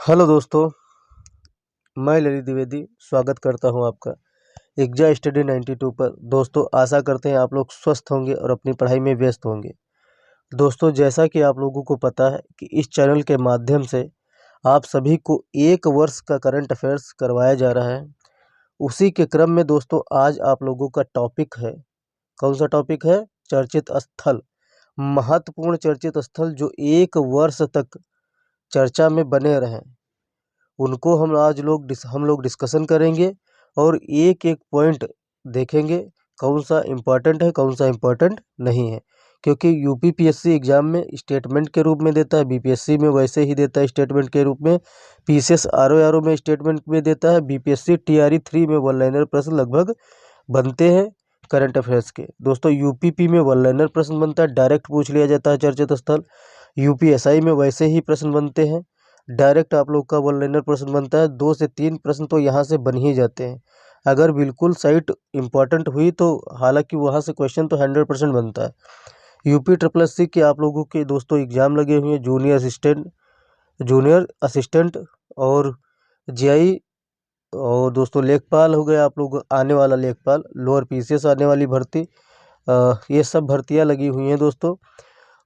Hello दोस्तों, मैं ललित द्विवेदी स्वागत करता हूं आपका एग्जा स्टडी 92 पर। दोस्तों, आशा करते हैं आप लोग स्वस्थ होंगे और अपनी पढ़ाई में व्यस्त होंगे। दोस्तों, जैसा कि आप लोगों को पता है कि इस चैनल के माध्यम से आप सभी को एक वर्ष का करंट अफेयर्स करवाया जा रहा है। उसी के क्रम में दोस्तों आज आप लोगों का टॉपिक है, कौन सा टॉपिक है? चर्चित स्थल, महत्वपूर्ण चर्चित स्थल जो एक वर्ष तक चर्चा में बने रहें, उनको हम लोग डिस्कशन करेंगे और एक-एक पॉइंट देखेंगे, कौन सा इम्पोर्टेंट है, कौन सा इम्पोर्टेंट नहीं है। क्योंकि यूपीपीएससी एग्ज़ाम में स्टेटमेंट के रूप में देता है, बीपीएससी में वैसे ही देता है स्टेटमेंट के रूप में, पीसीएस आरओ में स्टेटमेंट में देता है, बीपीएससी टीआरई 3 में वन लाइनर प्रश्न लगभग बनते हैं करंट अफेयर्स के। दोस्तों, यूपीपी में वन लाइनर प्रश्न बनता है, डायरेक्ट पूछ लिया जाता है चर्चित स्थल। यूपीएसआई में वैसे ही प्रश्न बनते हैं, डायरेक्ट आप लोग का वन लाइनर प्रश्न बनता है। 2 से 3 प्रश्न तो यहाँ से बन ही जाते हैं। अगर बिल्कुल साइट इम्पोर्टेंट हुई तो हालांकि वहाँ से क्वेश्चन तो 100% बनता है। यूपी ट्रिपल एससी के आप लोगों के दोस्तों एग्जाम लगे हुए हैं, जूनियर असिस्टेंट और जीआई, और दोस्तों लेखपाल हो गए आप लोग, आने वाला लेखपाल, लोअर पीसीएस आने वाली भर्ती, ये सब भर्तियां लगी हुई हैं दोस्तों।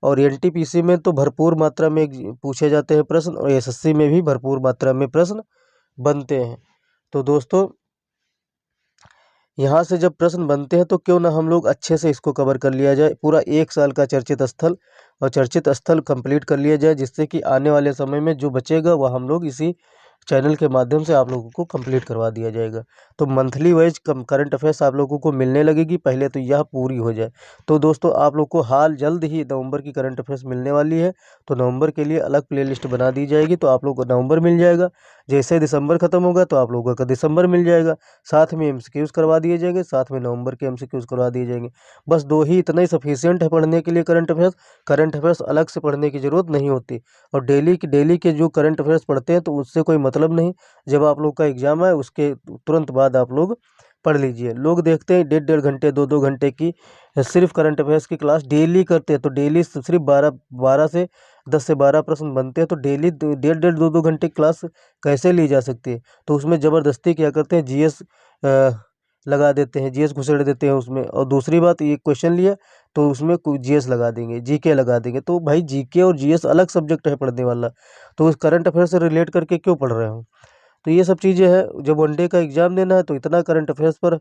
और एनटीपीसी में तो भरपूर मात्रा में पूछे जाते हैं प्रश्न, और एसएससी में भी भरपूर मात्रा में प्रश्न बनते हैं। तो दोस्तों, यहाँ से जब प्रश्न बनते हैं तो क्यों ना हम लोग अच्छे से इसको कवर कर लिया जाए, पूरा 1 साल का चर्चित स्थल और चर्चित स्थल कंप्लीट कर लिया जाए, जिससे कि आने वाले समय में जो बचेगा वह हम लोग इसी चैनल के माध्यम से आप लोगों को कंप्लीट करवा दिया जाएगा। तो मंथली वाइज करंट अफेयर्स आप लोगों को मिलने लगेगी, पहले तो यह पूरी हो जाए। तो दोस्तों, आप लोग को हाल जल्द ही नवंबर की करंट अफेयर्स मिलने वाली है, तो नवंबर के लिए अलग प्लेलिस्ट बना दी जाएगी, तो आप लोग को नवंबर मिल जाएगा। जैसे दिसंबर खत्म होगा तो आप लोगों का दिसंबर मिल जाएगा। साथ में एमसीक्यूज करवा दिए जाएंगे, साथ में नवंबर के एमसीक्यूज करवा दिए जाएंगे। बस 2 ही इतना ही सफिशिएंट है पढ़ने के लिए करंट अफेयर्स अलग से पढ़ने की ज़रूरत नहीं होती। और डेली के जो करंट अफेयर्स पढ़ते हैं तो उससे कोई मतलब नहीं। जब आप लोग का एग्ज़ाम है उसके तुरंत बाद आप लोग पढ़ लीजिए। लोग देखते हैं 1.5 घंटे 2-2 घंटे की सिर्फ करंट अफेयर्स की क्लास डेली करते हैं, तो डेली सिर्फ 12 से 10 से 12 प्रश्न बनते हैं, तो डेली 1.5 2-2 घंटे क्लास कैसे ली जा सकती है? तो उसमें ज़बरदस्ती क्या करते हैं, जीएस लगा देते हैं, जीएस घुसेड़ देते हैं उसमें। और दूसरी बात, ये क्वेश्चन लिया तो उसमें जीएस लगा देंगे, जीके लगा देंगे। तो भाई जीके और जीएस अलग सब्जेक्ट है पढ़ने वाला, तो उस करंट अफेयर से रिलेट करके क्यों पढ़ रहे हो? तो ये सब चीज़ें हैं। जब वनडे का एग्ज़ाम देना है तो इतना करंट अफेयर्स पर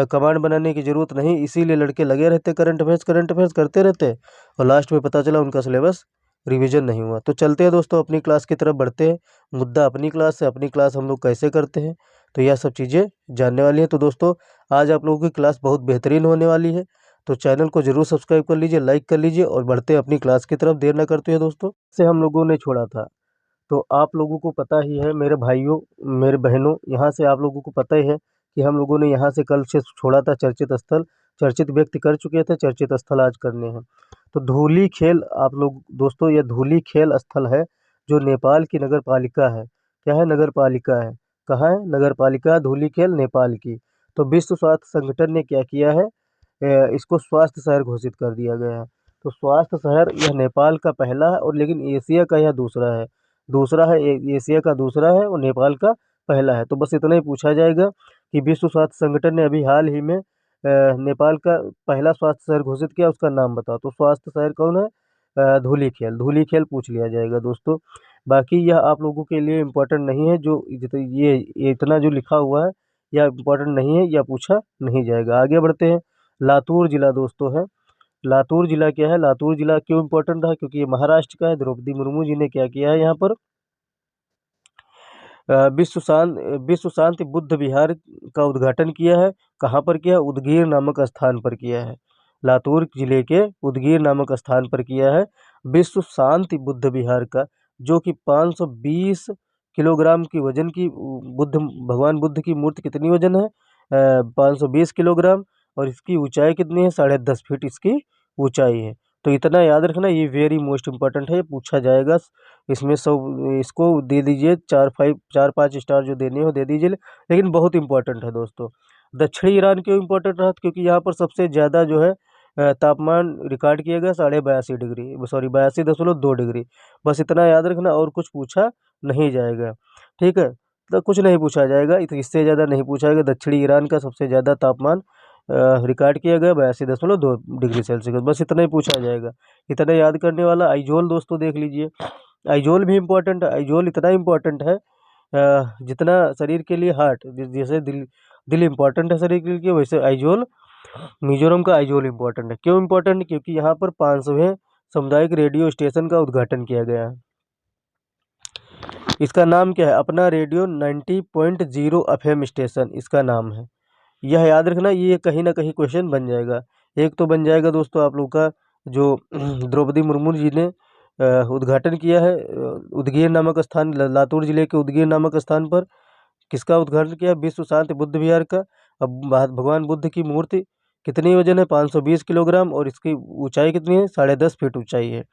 कमांड बनाने की ज़रूरत नहीं, इसीलिए लड़के लगे रहते करंट अफेयर्स करते रहते हैं, और लास्ट में पता चला उनका सिलेबस रिवीजन नहीं हुआ। तो चलते हैं दोस्तों, अपनी क्लास की तरफ बढ़ते हैं। मुद्दा अपनी क्लास है, अपनी क्लास हम लोग कैसे करते हैं, तो यह सब चीज़ें जानने वाली हैं। तो दोस्तों, आज आप लोगों की क्लास बहुत बेहतरीन होने वाली है, तो चैनल को ज़रूर सब्सक्राइब कर लीजिए, लाइक कर लीजिए, और बढ़ते हैं अपनी क्लास की तरफ। देर ना करते हैं दोस्तों, से हम लोगों ने छोड़ा था, तो आप लोगों को पता ही है मेरे भाइयों, मेरे बहनों, यहाँ से आप लोगों को पता ही है कि हम लोगों ने यहाँ से कल से छोड़ा था चर्चित स्थल। चर्चित व्यक्ति कर चुके थे, चर्चित स्थल आज करने हैं। तो धूली खेल, आप लोग दोस्तों, यह धूली खेल स्थल है जो नेपाल की नगर पालिका है। क्या है? नगर पालिका है। कहाँ है? नगर पालिका धूली खेल नेपाल की। तो विश्व स्वास्थ्य संगठन ने क्या किया है, इसको स्वास्थ्य शहर घोषित कर दिया गया है। तो स्वास्थ्य शहर यह नेपाल का पहला है, और लेकिन एशिया का यह दूसरा है। एशिया का दूसरा है और नेपाल का पहला है। तो बस इतना ही पूछा जाएगा कि विश्व स्वास्थ्य संगठन ने अभी हाल ही में नेपाल का पहला स्वास्थ्य शहर घोषित किया, उसका नाम बताओ। तो स्वास्थ्य शहर कौन है? धूली खेल पूछ लिया जाएगा दोस्तों। बाकी यह आप लोगों के लिए इम्पोर्टेंट नहीं है, जो ये इतना जो लिखा हुआ है यह इम्पोर्टेंट नहीं है, यह पूछा नहीं जाएगा। आगे बढ़ते हैं। लातूर जिला दोस्तों है। लातूर जिला क्या है? लातूर जिला क्यों इम्पोर्टेंट रहा? क्योंकि ये महाराष्ट्र का है। द्रौपदी मुर्मू जी ने क्या किया है यहाँ पर, अ, विश्व शांत विश्व शांति बुद्ध विहार का उद्घाटन किया है। कहाँ पर किया है? उदगीर नामक स्थान पर किया है। लातूर जिले के उदगीर नामक स्थान पर किया है विश्व शांति बुद्ध विहार का, जो कि 520 किलोग्राम की वजन की भगवान बुद्ध की मूर्ति कितनी वजन है? 520 किलोग्राम। और इसकी ऊंचाई कितनी है? 10.5 फीट इसकी ऊंचाई है। तो इतना याद रखना, ये वेरी मोस्ट इम्पोर्टेंट है, ये पूछा जाएगा। इसमें सब इसको दे दीजिए 4-5 स्टार जो देने हो दे दीजिए, लेकिन बहुत इंपॉर्टेंट है दोस्तों। दक्षिणी ईरान क्यों इंपॉर्टेंट रहा? क्योंकि यहाँ पर सबसे ज़्यादा जो है तापमान रिकॉर्ड किया गया 82.5 डिग्री, सॉरी 82.2 डिग्री। बस इतना याद रखना, और कुछ पूछा नहीं जाएगा। ठीक है, तो कुछ नहीं पूछा जाएगा, इससे ज़्यादा नहीं पूछा जाएगा। दक्षिणी ईरान का सबसे ज़्यादा तापमान रिकॉर्ड किया गया 82.2 डिग्री सेल्सियस, बस इतना ही पूछा जाएगा। इतना याद करने वाला। आइजोल दोस्तों देख लीजिए, आइजोल भी इम्पोर्टेंट है। आइजोल इतना इम्पोर्टेंट है जितना शरीर के लिए हार्ट, जैसे दिल दिल इम्पोर्टेंट है शरीर के लिए, वैसे आइजोल, मिजोरम का आइजोल इम्पोर्टेंट है। क्यों इम्पोर्टेंट है? क्योंकि यहाँ पर 500वें सामुदायिक रेडियो स्टेशन का उद्घाटन किया गया है। इसका नाम क्या है? अपना रेडियो 90.0 FM स्टेशन इसका नाम है। यह याद रखना, ये कहीं ना कहीं क्वेश्चन बन जाएगा। एक तो बन जाएगा दोस्तों आप लोग का, जो द्रौपदी मुर्मू जी ने उद्घाटन किया है उदगीर नामक स्थान, लातूर जिले के उदगीर नामक स्थान पर किसका उद्घाटन किया? विश्व शांति बुद्ध विहार का। अब भगवान बुद्ध की मूर्ति कितनी वजन है? 520 किलोग्राम, और इसकी ऊंचाई कितनी है? 10.5 फीट ऊंचाई है,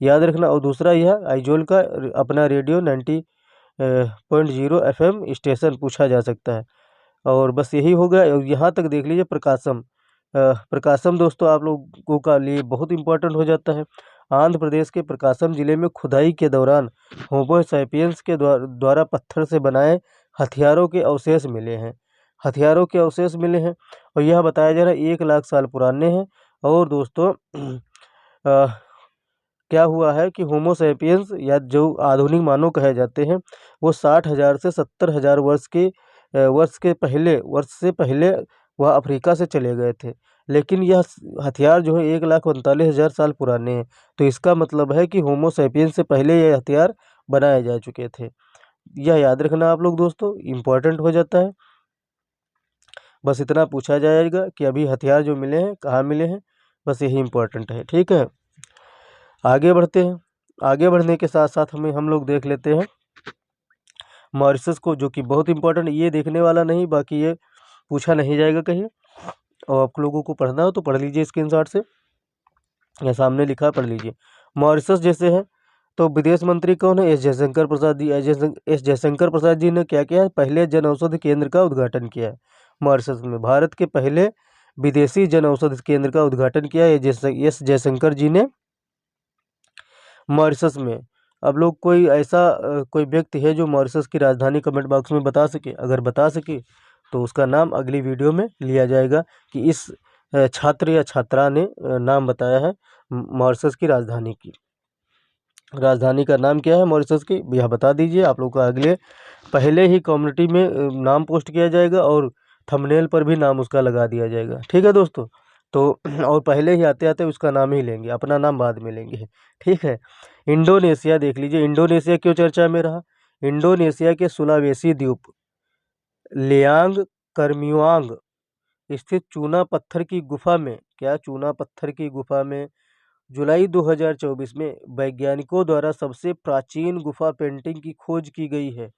याद रखना। और दूसरा यह आइजोल का अपना रेडियो 90.0 FM स्टेशन पूछा जा सकता है। और बस यही हो गया। और यहाँ तक देख लीजिए प्रकाशम। प्रकाशम दोस्तों आप लोगों का लिए बहुत इंपॉर्टेंट हो जाता है। आंध्र प्रदेश के प्रकाशम जिले में खुदाई के दौरान होमो सैपियंस के द्वारा पत्थर से बनाए हथियारों के अवशेष मिले हैं। हथियारों के अवशेष मिले हैं, और यह बताया जा रहा है 1 लाख साल पुराने हैं। और दोस्तों क्या हुआ है कि होमो सैपियंस, या जो आधुनिक मानव कहे जाते हैं, वो 60,000 से 70,000 वर्ष से पहले वह अफ्रीका से चले गए थे। लेकिन यह हथियार जो है 1,39,000 साल पुराने हैं। तो इसका मतलब है कि होमो सैपियंस से पहले ये हथियार बनाए जा चुके थे। यह याद रखना आप लोग दोस्तों, इम्पोर्टेंट हो जाता है। बस इतना पूछा जाएगा कि अभी हथियार जो मिले हैं कहाँ मिले हैं, बस यही इम्पोर्टेंट है। ठीक है, आगे बढ़ते हैं। आगे बढ़ने के साथ साथ हम लोग देख लेते हैं मॉरिशस को, जो कि बहुत इंपॉर्टेंट, ये देखने वाला नहीं, बाकी ये पूछा नहीं जाएगा कहीं। और आप लोगों को पढ़ना हो तो पढ़ लीजिए स्क्रीनशॉट से, या सामने लिखा है, पढ़ लीजिए। मॉरिशस जैसे है तो विदेश मंत्री कौन है? एस जयशंकर प्रसाद जी। एस जयशंकर प्रसाद जी ने क्या किया है? पहले जन औषधि केंद्र का उद्घाटन किया है मॉरिशस में। भारत के पहले विदेशी जन औषधि केंद्र का उद्घाटन किया है एस जयशंकर जी ने मॉरिशस में। अब लोग कोई ऐसा कोई व्यक्ति है जो मॉरिशस की राजधानी कमेंट बॉक्स में बता सके, अगर बता सके तो उसका नाम अगली वीडियो में लिया जाएगा कि इस छात्र या छात्रा ने नाम बताया है मॉरिशस की राजधानी की। राजधानी का नाम क्या है मॉरिशस की, यह बता दीजिए। आप लोग का अगले पहले ही कम्युनिटी में नाम पोस्ट किया जाएगा, और थंबनेल पर भी नाम उसका लगा दिया जाएगा। ठीक है दोस्तों, तो और पहले ही आते आते उसका नाम ही लेंगे, अपना नाम बाद में लेंगे। ठीक है, इंडोनेशिया देख लीजिए। इंडोनेशिया क्यों चर्चा में रहा? इंडोनेशिया के सुलावेसी द्वीप लियांग कर्मियांग स्थित चूना पत्थर की गुफा में, क्या चूना पत्थर की गुफा में जुलाई 2024 में वैज्ञानिकों द्वारा सबसे प्राचीन गुफा पेंटिंग की खोज की गई है।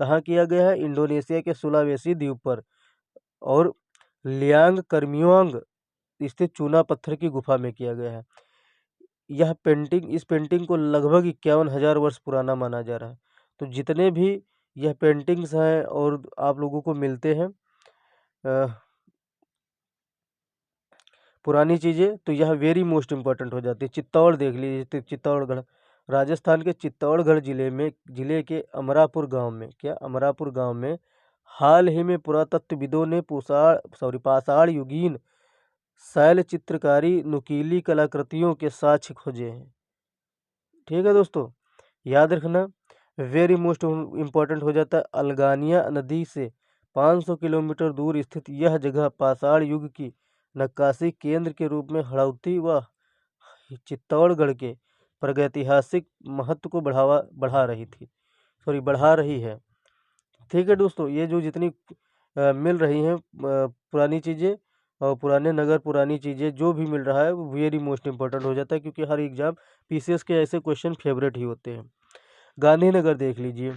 कहाँ किया गया है? इंडोनेशिया के सुलावेसी द्वीप पर, और लियांग कर्मियांग स्थित चूना पत्थर की गुफा में किया गया है। यह पेंटिंग, इस पेंटिंग को लगभग 51,000 वर्ष पुराना माना जा रहा है। तो जितने भी यह पेंटिंग्स हैं और आप लोगों को मिलते हैं पुरानी चीज़ें, तो यह वेरी मोस्ट इम्पॉर्टेंट हो जाती है। चित्तौड़ देख लीजिए, चित्तौड़गढ़, राजस्थान के चित्तौड़गढ़ जिले के अमरापुर गांव में, क्या अमरापुर गांव में हाल ही में पुरातत्वविदों ने पाषाण युगीन शैल चित्रकारी नुकीली कलाकृतियों के साक्ष्य खोजे हैं। ठीक है दोस्तों, याद रखना, वेरी मोस्ट इम्पॉर्टेंट हो जाता है। अल्गानिया नदी से 500 किलोमीटर दूर स्थित यह जगह पाषाण युग की नक्काशी केंद्र के रूप में हड़ौती व चित्तौड़गढ़ के प्रागैतिहासिक महत्व को बढ़ा रही है। ठीक है दोस्तों, ये जो जितनी मिल रही हैं पुरानी चीज़ें और पुराने नगर, पुरानी चीज़ें जो भी मिल रहा है वो वेरी मोस्ट इम्पोर्टेंट हो जाता है, क्योंकि हर एग्जाम पीसीएस के ऐसे क्वेश्चन फेवरेट ही होते हैं। गांधीनगर देख लीजिए।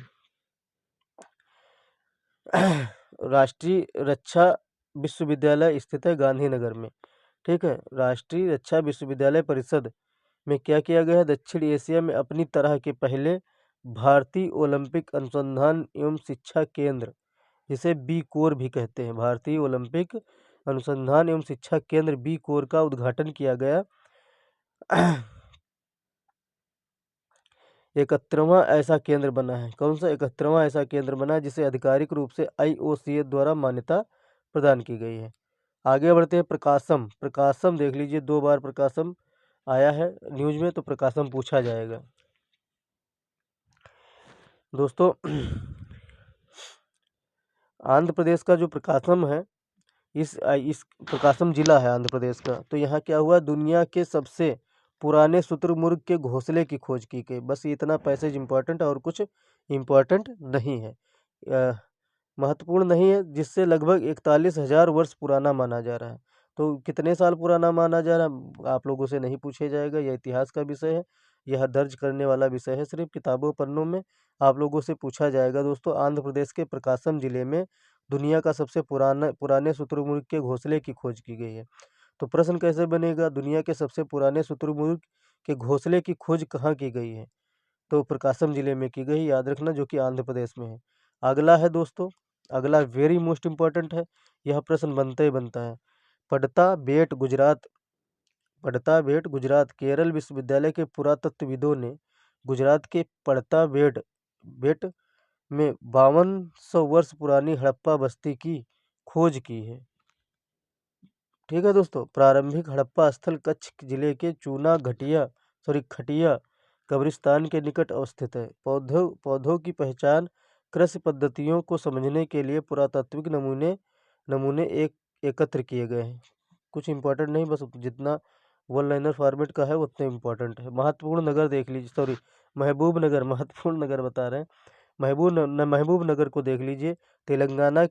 राष्ट्रीय रक्षा विश्वविद्यालय स्थित है गांधीनगर में। ठीक है, राष्ट्रीय रक्षा विश्वविद्यालय परिषद में क्या किया गया है? दक्षिण एशिया में अपनी तरह के पहले भारतीय ओलंपिक अनुसंधान एवं शिक्षा केंद्र, जिसे बी कोर भी कहते हैं, भारतीय ओलंपिक अनुसंधान एवं शिक्षा केंद्र बी कोर का उद्घाटन किया गया। 71वां ऐसा केंद्र बना है। कौन सा 71वां ऐसा केंद्र बना है जिसे आधिकारिक रूप से IOCA द्वारा मान्यता प्रदान की गई है। आगे बढ़ते हैं। प्रकाशम, प्रकाशम देख लीजिए, 2 बार प्रकाशम आया है न्यूज में, तो प्रकाशम पूछा जाएगा दोस्तों। आंध्र प्रदेश का जो प्रकाशम है, इस प्रकाशम जिला है आंध्र प्रदेश का। तो यहाँ क्या हुआ, दुनिया के सबसे पुराने शुतुरमुर्ग के घोंसले की खोज की गई। बस इतना पैसेज इंपॉर्टेंट, और कुछ इंपॉर्टेंट नहीं है, महत्वपूर्ण नहीं है, जिससे लगभग 41,000 वर्ष पुराना माना जा रहा है। तो कितने साल पुराना माना जा रहा है आप लोगों से नहीं पूछे जाएगा, यह इतिहास का विषय है, यह दर्ज करने वाला विषय है, सिर्फ किताबों पन्नों में आप लोगों से पूछा जाएगा। दोस्तों, आंध्र प्रदेश के प्रकाशम जिले में दुनिया का सबसे पुराने शुतुरमुर्ग के घोंसले की खोज की गई है। तो प्रश्न कैसे बनेगा, दुनिया के सबसे पुराने शुतुरमुर्ग के घोंसले की खोज कहाँ की गई है? तो प्रकाशम जिले में की गई, याद रखना, जो कि आंध्र प्रदेश में है। अगला है दोस्तों, अगला वेरी मोस्ट इम्पॉर्टेंट है, यह प्रश्न बनता ही बनता है। पड़ता बेट गुजरात, पड़ता बेट गुजरात, केरल विश्वविद्यालय के पुरातत्वविदों ने गुजरात के पड़ता बेट में 5200 वर्ष पुरानी हड़प्पा बस्ती की खोज की है। ठीक है दोस्तों, प्रारंभिक हड़प्पा स्थल कच्छ जिले के चूना खटिया कब्रिस्तान के निकट अवस्थित है। पौधों की पहचान, कृषि पद्धतियों को समझने के लिए पुरातात्विक नमूने एकत्र किए गए हैं। कुछ इंपॉर्टेंट नहीं, बस जितना वन लाइनर फॉर्मेट का है उतना इम्पोर्टेंट है। महत्वपूर्ण नगर देख लीजिए, सॉरी, महबूब नगर, महत्वपूर्ण नगर बता रहे हैं। महबूब नगर को देख लीजिए, तेलंगाना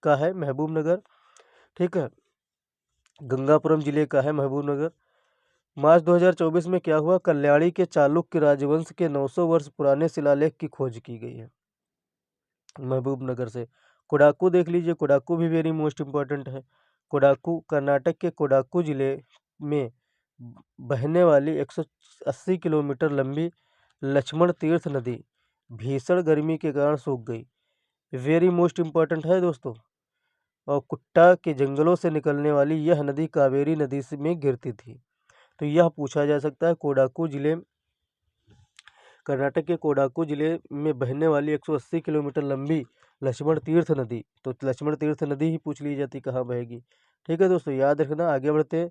का है महबूब नगर। ठीक है, गंगापुरम जिले का है महबूब नगर। मार्च 2024 में क्या हुआ, कल्याणी के चालुक्य राजवंश के 900 वर्ष पुराने शिलालेख की खोज की गई है महबूब नगर से। कोडाकू देख लीजिए, कोडाकू भी वेरी मोस्ट इम्पोर्टेंट है। कोडाकू कर्नाटक के कोडाकू जिले में बहने वाली 180 किलोमीटर लंबी लक्ष्मण तीर्थ नदी भीषण गर्मी के कारण सूख गई, वेरी मोस्ट इम्पोर्टेंट है दोस्तों। और कुट्टा के जंगलों से निकलने वाली यह नदी कावेरी नदी में गिरती थी। तो यह पूछा जा सकता है, कर्नाटक के कोडाकू जिले में बहने वाली 180 किलोमीटर लंबी लक्ष्मण तीर्थ नदी, तो लक्ष्मण तीर्थ नदी ही पूछ ली जाती कहाँ बहेगी। ठीक है दोस्तों, याद रखना। आगे बढ़ते हैं।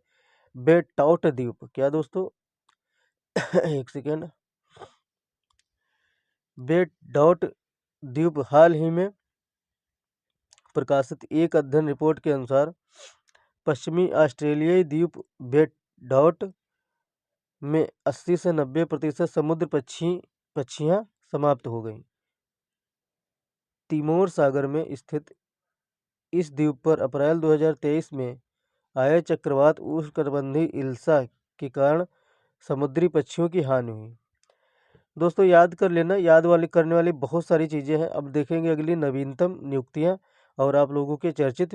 बेटाउट द्वीप, क्या दोस्तों एक सेकेंड। बेटाउट द्वीप हाल ही में प्रकाशित एक अध्ययन रिपोर्ट के अनुसार पश्चिमी ऑस्ट्रेलियाई द्वीप बेटाउट में 80 से 90% समुद्र पक्षियां समाप्त हो गईं। तिमोर सागर में स्थित इस द्वीप पर अप्रैल 2023 में आए चक्रवात उष्णकटिबंधीय इल्सा के कारण समुद्री पक्षियों की हानि हुई। दोस्तों, याद कर लेना, करने वाली बहुत सारी चीज़ें हैं। अब देखेंगे अगली नवीनतम नियुक्तियां, और आप लोगों के चर्चित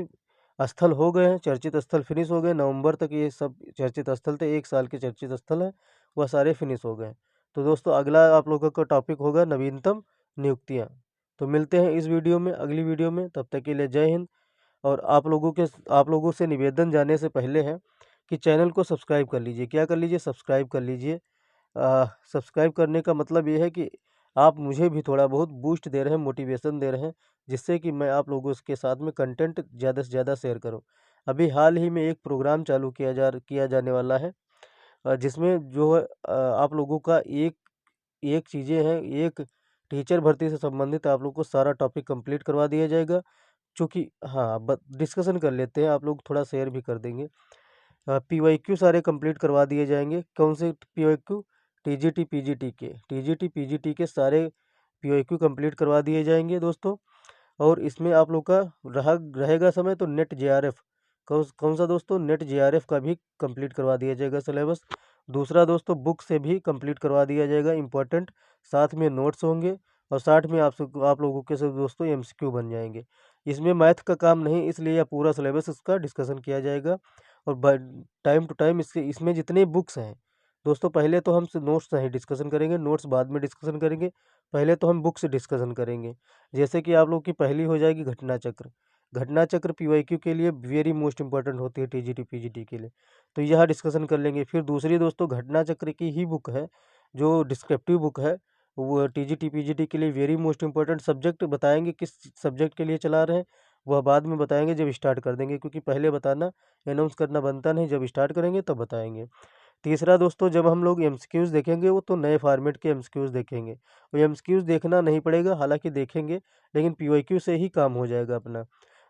स्थल हो गए हैं, चर्चित स्थल फिनिश हो गए। नवंबर तक ये सब चर्चित स्थल थे, 1 साल के चर्चित स्थल हैं, वह सारे फिनिश हो गए। तो दोस्तों, अगला आप लोगों का टॉपिक होगा नवीनतम नियुक्तियां। तो मिलते हैं इस वीडियो में, अगली वीडियो में, तब तक के लिए जय हिंद। और आप लोगों से निवेदन जाने से पहले है कि चैनल को सब्सक्राइब कर लीजिए। क्या कर लीजिए, सब्सक्राइब कर लीजिए। सब्सक्राइब करने का मतलब ये है कि आप मुझे भी थोड़ा बहुत बूस्ट दे रहे हैं, मोटिवेशन दे रहे हैं, जिससे कि मैं आप लोगों के साथ में कंटेंट ज़्यादा से ज़्यादा शेयर करूं। अभी हाल ही में एक प्रोग्राम चालू किया जाने वाला है, जिसमें जो है आप लोगों का एक एक चीज़ें हैं, एक टीचर भर्ती से संबंधित आप लोग को सारा टॉपिक कंप्लीट करवा दिया जाएगा। चूँकि हाँ, डिस्कशन कर लेते हैं, आप लोग थोड़ा शेयर भी कर देंगे। PYQ सारे कंप्लीट करवा दिए जाएंगे। कौन से PYQ? TGT PGT के सारे PYQ कंप्लीट करवा दिए जाएंगे दोस्तों। और इसमें आप लोग का रहेगा समय तो नेट JRF, कौन सा दोस्तों, नेट JRF का भी कंप्लीट करवा दिया जाएगा सिलेबस। दूसरा दोस्तों, बुक से भी कंप्लीट करवा दिया जाएगा इम्पोर्टेंट, साथ में नोट्स होंगे, और साथ में आप लोगों के सब दोस्तों MCQ बन जाएंगे। इसमें मैथ का काम नहीं, इसलिए यह पूरा सिलेबस इसका डिस्कशन किया जाएगा। और टाइम टू टाइम इसमें जितने बुक्स हैं दोस्तों, पहले तो हम नोट्स नहीं डिस्कशन करेंगे, नोट्स बाद में डिस्कशन करेंगे, पहले तो हम बुक्स डिस्कशन करेंगे। जैसे कि आप लोग की पहली हो जाएगी घटना चक्र PYQ के लिए वेरी मोस्ट इंपॉर्टेंट होती है, TGT PGT के लिए, तो यह डिस्कशन कर लेंगे। फिर दूसरी दोस्तों घटना चक्र की ही बुक है, जो डिस्क्रिप्टिव बुक है, वो टीजीटी पीजीटी के लिए वेरी मोस्ट इंपॉर्टेंट सब्जेक्ट बताएंगे, किस सब्जेक्ट के लिए चला रहे हैं वह बाद में बताएंगे जब स्टार्ट कर देंगे, क्योंकि पहले बताना अनाउंस करना बनता नहीं, जब स्टार्ट करेंगे तब बताएंगे। तीसरा दोस्तों, जब हम लोग एमसीक्यूज़ देखेंगे वो तो नए फॉर्मेट के एमसीक्यूज़ देखेंगे। वो एमसीक्यूज़ देखना नहीं पड़ेगा, हालांकि देखेंगे लेकिन पीवाईक्यू से ही काम हो जाएगा अपना।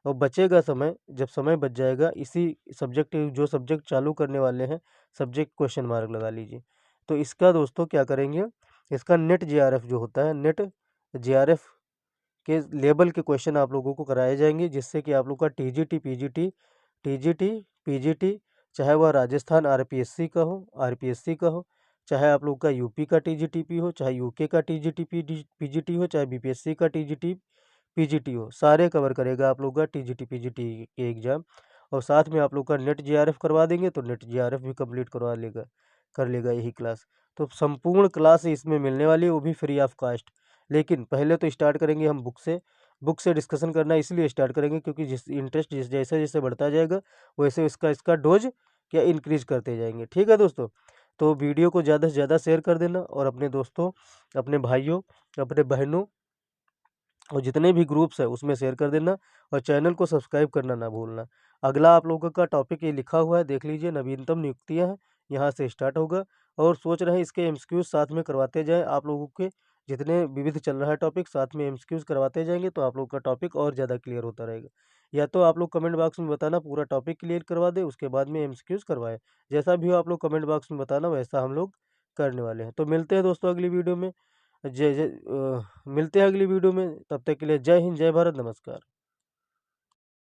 और बचेगा समय, जब समय बच जाएगा इसी सब्जेक्ट, जो सब्जेक्ट चालू करने वाले हैं सब्जेक्ट क्वेश्चन मार्क लगा लीजिए। तो इसका दोस्तों क्या करेंगे, इसका नेट जेआरएफ जो होता है, नेट जेआरएफ के लेवल के क्वेश्चन आप लोगों को कराए जाएंगे, जिससे कि आप लोग का टीजीटी पीजीटी चाहे वह राजस्थान आरपीएससी का हो, आरपीएससी का हो, चाहे आप लोग का यूपी का टीजीटीपी हो, चाहे यूके का टीजीटी पीजीटी हो, चाहे बीपीएससी का टीजीटी पीजीटी हो, सारे कवर करेगा आप लोग का टीजीटी पीजीटी के एग्ज़ाम। और साथ में आप लोग का नेट जेआरएफ करवा देंगे तो नेट जेआरएफ भी कंप्लीट करवा लेगा, कर लेगा यही क्लास। तो संपूर्ण क्लास इसमें मिलने वाली है, वो भी फ्री ऑफ कास्ट। लेकिन पहले तो स्टार्ट करेंगे हम बुक से डिस्कशन करना इसलिए स्टार्ट करेंगे क्योंकि जिस इंटरेस्ट जैसे जैसे बढ़ता जाएगा वैसे इसका डोज क्या इंक्रीज करते जाएंगे। ठीक है दोस्तों, तो वीडियो को ज़्यादा से ज़्यादा शेयर कर देना और अपने दोस्तों, अपने भाइयों, अपने बहनों और जितने भी ग्रुप्स है उसमें शेयर कर देना, और चैनल को सब्सक्राइब करना ना भूलना। अगला आप लोगों का टॉपिक ये लिखा हुआ है, देख लीजिए, नवीनतम नियुक्तियां हैं, यहाँ से स्टार्ट होगा। और सोच रहे हैं इसके एमसीक्यूज साथ में करवाते जाएं आप लोगों के, जितने विविध चल रहा है टॉपिक साथ में एमसीक्यूज करवाते जाएंगे तो आप लोगों का टॉपिक और ज़्यादा क्लियर होता रहेगा। या तो आप लोग कमेंट बॉक्स में बताना पूरा टॉपिक क्लियर करवा दे, उसके बाद में एमसीक्यूज करवाएं। जैसा भी हो आप लोग कमेंट बॉक्स में बताना, वैसा हम लोग करने वाले हैं। तो मिलते हैं दोस्तों अगली वीडियो में। मिलते हैं अगली वीडियो में, तब तक के लिए जय हिंद, जय भारत, नमस्कार।